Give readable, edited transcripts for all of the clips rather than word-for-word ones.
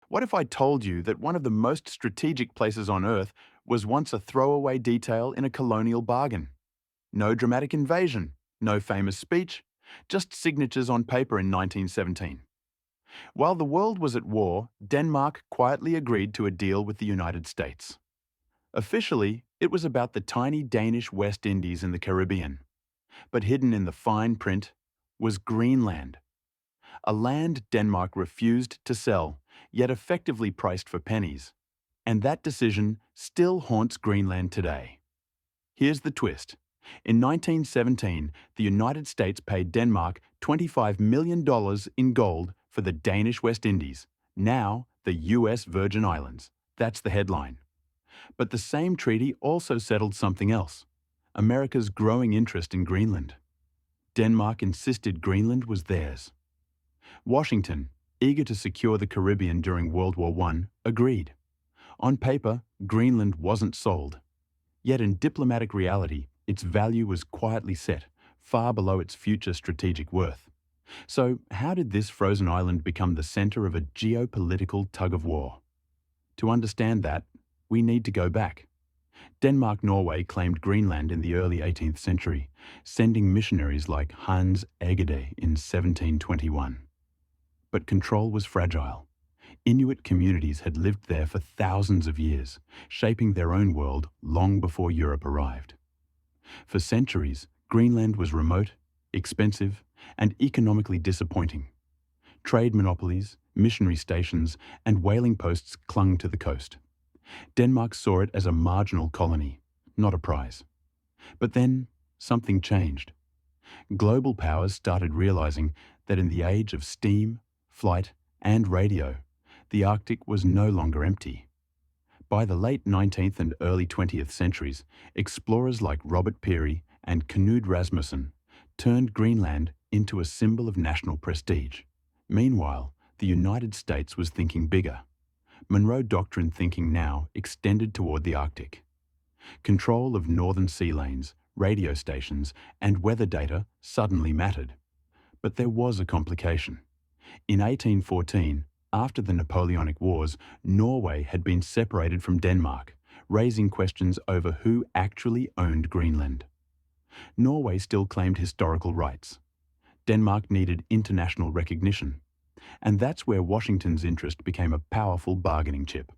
What if I told you that one of the most strategic places on Earth was once a throwaway detail in a colonial bargain? No dramatic invasion, no famous speech, just signatures on paper in 1917. While the world was at war, Denmark quietly agreed to a deal with the United States. Officially, it was about the tiny Danish West Indies in the Caribbean, but hidden in the fine print was Greenland, a land Denmark refused to sell, yet effectively priced for pennies. And that decision still haunts Greenland today. Here's the twist. In 1917, the United States paid Denmark $25 million in gold for the Danish West Indies, now the US Virgin Islands. That's the headline. But the same treaty also settled something else: America's growing interest in Greenland. Denmark insisted Greenland was theirs. Washington, eager to secure the Caribbean during World War I, agreed. On paper, Greenland wasn't sold. Yet in diplomatic reality, its value was quietly set, far below its future strategic worth. So, how did this frozen island become the center of a geopolitical tug-of-war? To understand that, we need to go back. Denmark-Norway claimed Greenland in the early 18th century, sending missionaries like Hans Egede in 1721. But control was fragile. Inuit communities had lived there for thousands of years, shaping their own world long before Europe arrived. For centuries, Greenland was remote, expensive, and economically disappointing. Trade monopolies, missionary stations, and whaling posts clung to the coast. Denmark saw it as a marginal colony, not a prize. But then, something changed. Global powers started realizing that in the age of steam, flight, and radio, the Arctic was no longer empty. By the late 19th and early 20th centuries, explorers like Robert Peary and Knud Rasmussen turned Greenland into a symbol of national prestige. Meanwhile, the United States was thinking bigger. Monroe Doctrine thinking now extended toward the Arctic. Control of northern sea lanes, radio stations, and weather data suddenly mattered. But there was a complication. In 1814, after the Napoleonic Wars, Norway had been separated from Denmark, raising questions over who actually owned Greenland. Norway still claimed historical rights. Denmark needed international recognition. And that's where Washington's interest became a powerful bargaining chip.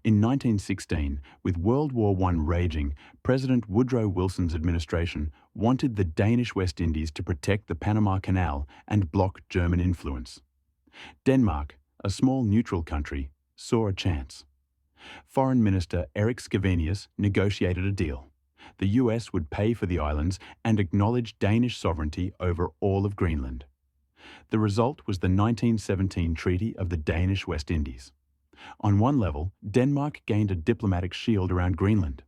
In 1916, with World War I raging, President Woodrow Wilson's administration wanted the Danish West Indies to protect the Panama Canal and block German influence. Denmark, a small neutral country, saw a chance. Foreign Minister Erik Scavenius negotiated a deal. The US would pay for the islands and acknowledge Danish sovereignty over all of Greenland. The result was the 1917 Treaty of the Danish West Indies. On one level, Denmark gained a diplomatic shield around Greenland.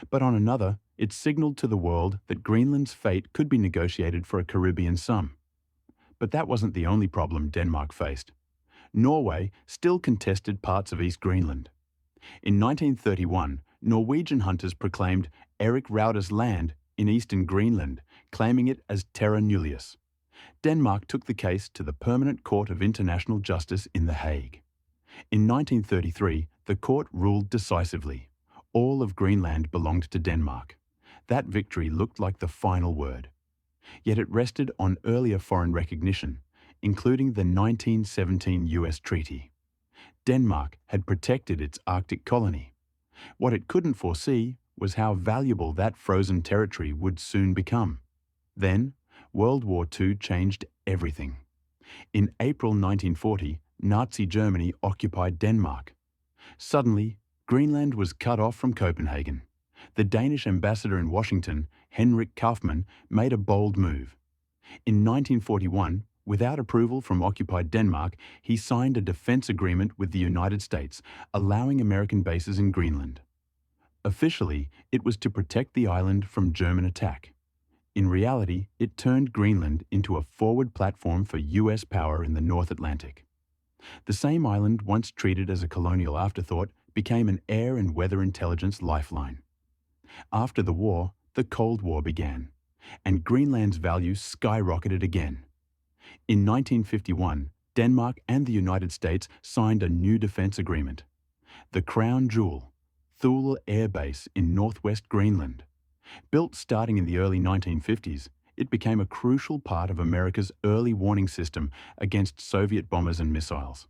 But on another, it signaled to the world that Greenland's fate could be negotiated for a Caribbean sum. But that wasn't the only problem Denmark faced. Norway still contested parts of East Greenland. In 1931, Norwegian hunters proclaimed Erik Raude's land in eastern Greenland, claiming it as terra nullius. Denmark took the case to the Permanent Court of International Justice in The Hague. In 1933, the court ruled decisively. All of Greenland belonged to Denmark. That victory looked like the final word. Yet it rested on earlier foreign recognition, including the 1917 US Treaty. Denmark had protected its Arctic colony. What it couldn't foresee was how valuable that frozen territory would soon become. Then, World War II changed everything. In April 1940, Nazi Germany occupied Denmark. Suddenly, Greenland was cut off from Copenhagen. The Danish ambassador in Washington, Henrik Kaufmann, made a bold move. In 1941, without approval from occupied Denmark, he signed a defense agreement with the United States, allowing American bases in Greenland. Officially, it was to protect the island from German attack. In reality, it turned Greenland into a forward platform for US power in the North Atlantic. The same island, once treated as a colonial afterthought, became an air and weather intelligence lifeline. After the war, the Cold War began, and Greenland's value skyrocketed again. In 1951, Denmark and the United States signed a new defense agreement. The crown jewel, Thule Air Base in northwest Greenland. Built starting in the early 1950s, it became a crucial part of America's early warning system against Soviet bombers and missiles.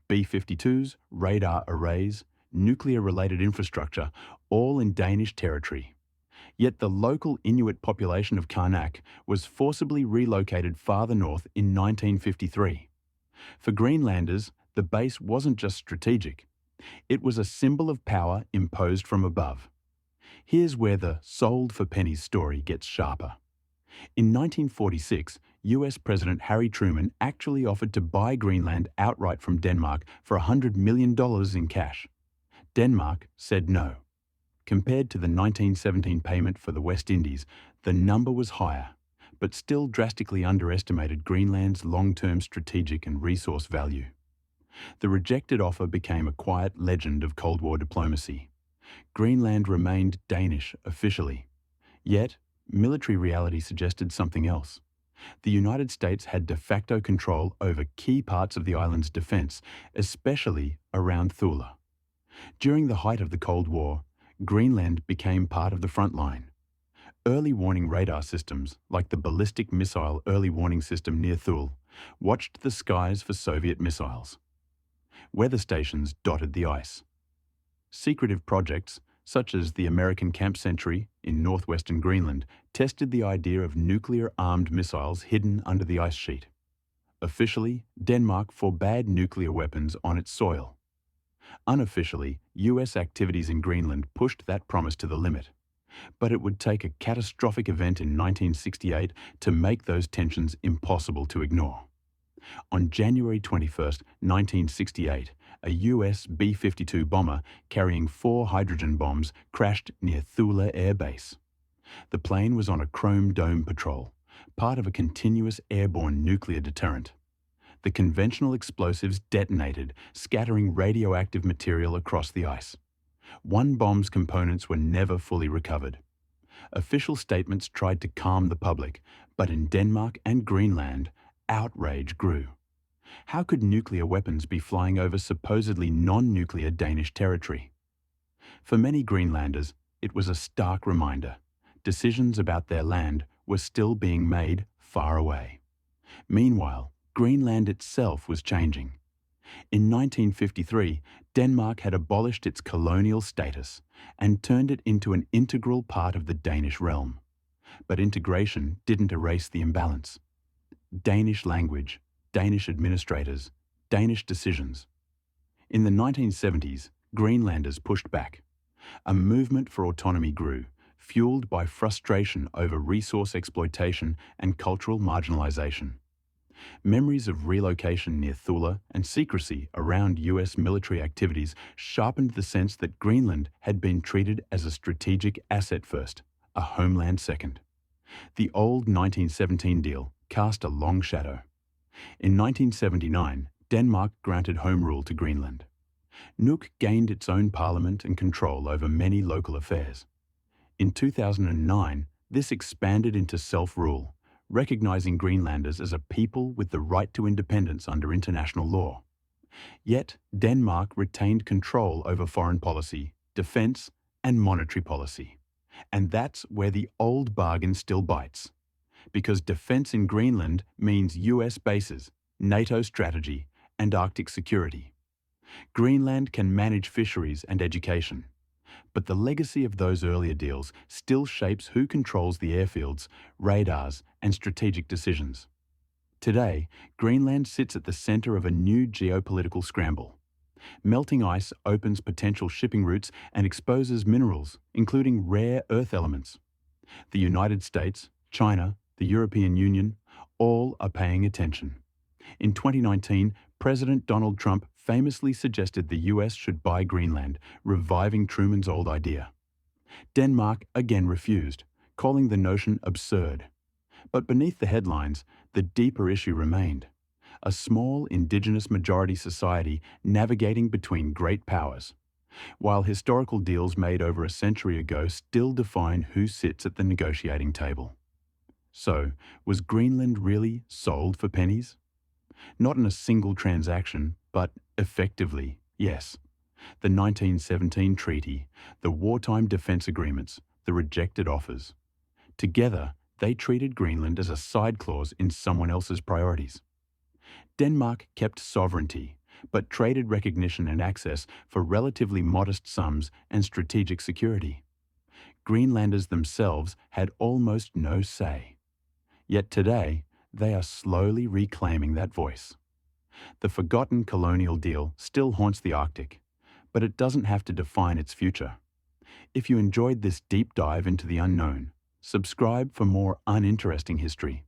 B-52s, radar arrays, nuclear-related infrastructure, all in Danish territory. Yet the local Inuit population of Karnak was forcibly relocated farther north in 1953. For Greenlanders, the base wasn't just strategic. It was a symbol of power imposed from above. Here's where the sold for pennies story gets sharper. In 1946, US President Harry Truman actually offered to buy Greenland outright from Denmark for $100 million in cash. Denmark said no. Compared to the 1917 payment for the West Indies, the number was higher, but still drastically underestimated Greenland's long-term strategic and resource value. The rejected offer became a quiet legend of Cold War diplomacy. Greenland remained Danish officially. Yet, military reality suggested something else. The United States had de facto control over key parts of the island's defense, especially around Thule. During the height of the Cold War, Greenland became part of the front line. Early warning radar systems, like the ballistic missile early warning system near Thule, watched the skies for Soviet missiles. Weather stations dotted the ice. Secretive projects, such as the American Camp Sentry in northwestern Greenland, tested the idea of nuclear-armed missiles hidden under the ice sheet. Officially, Denmark forbade nuclear weapons on its soil. Unofficially, US activities in Greenland pushed that promise to the limit. But it would take a catastrophic event in 1968 to make those tensions impossible to ignore. On January 21, 1968, a US B-52 bomber carrying 4 hydrogen bombs crashed near Thule Air Base. The plane was on a chrome dome patrol, part of a continuous airborne nuclear deterrent. The conventional explosives detonated, scattering radioactive material across the ice. One bomb's components were never fully recovered. Official statements tried to calm the public, but in Denmark and Greenland, outrage grew. How could nuclear weapons be flying over supposedly non-nuclear Danish territory? For many Greenlanders, it was a stark reminder. Decisions about their land were still being made far away. Meanwhile, Greenland itself was changing. In 1953, Denmark had abolished its colonial status and turned it into an integral part of the Danish realm. But integration didn't erase the imbalance. Danish language, Danish administrators, Danish decisions. In the 1970s, Greenlanders pushed back. A movement for autonomy grew, fueled by frustration over resource exploitation and cultural marginalization. Memories of relocation near Thule and secrecy around US military activities sharpened the sense that Greenland had been treated as a strategic asset first, a homeland second. The old 1917 deal cast a long shadow. In 1979, Denmark granted home rule to Greenland. Nuuk gained its own parliament and control over many local affairs. In 2009, this expanded into self-rule, recognizing Greenlanders as a people with the right to independence under international law. Yet, Denmark retained control over foreign policy, defense, and monetary policy. And that's where the old bargain still bites. Because defense in Greenland means US bases, NATO strategy, and Arctic security. Greenland can manage fisheries and education. But the legacy of those earlier deals still shapes who controls the airfields, radars, and strategic decisions. Today, Greenland sits at the center of a new geopolitical scramble. Melting ice opens potential shipping routes and exposes minerals, including rare earth elements. The United States, China, the European Union, all are paying attention. In 2019, President Donald Trump famously suggested the US should buy Greenland, reviving Truman's old idea. Denmark again refused, calling the notion absurd. But beneath the headlines, the deeper issue remained. A small indigenous majority society navigating between great powers. While historical deals made over a century ago still define who sits at the negotiating table. So, was Greenland really sold for pennies? Not in a single transaction, but effectively, yes. The 1917 treaty, the wartime defence agreements, the rejected offers. Together, they treated Greenland as a side clause in someone else's priorities. Denmark kept sovereignty, but traded recognition and access for relatively modest sums and strategic security. Greenlanders themselves had almost no say. Yet today, they are slowly reclaiming that voice. The forgotten colonial deal still haunts the Arctic, but it doesn't have to define its future. If you enjoyed this deep dive into the unknown, subscribe for more uninteresting history.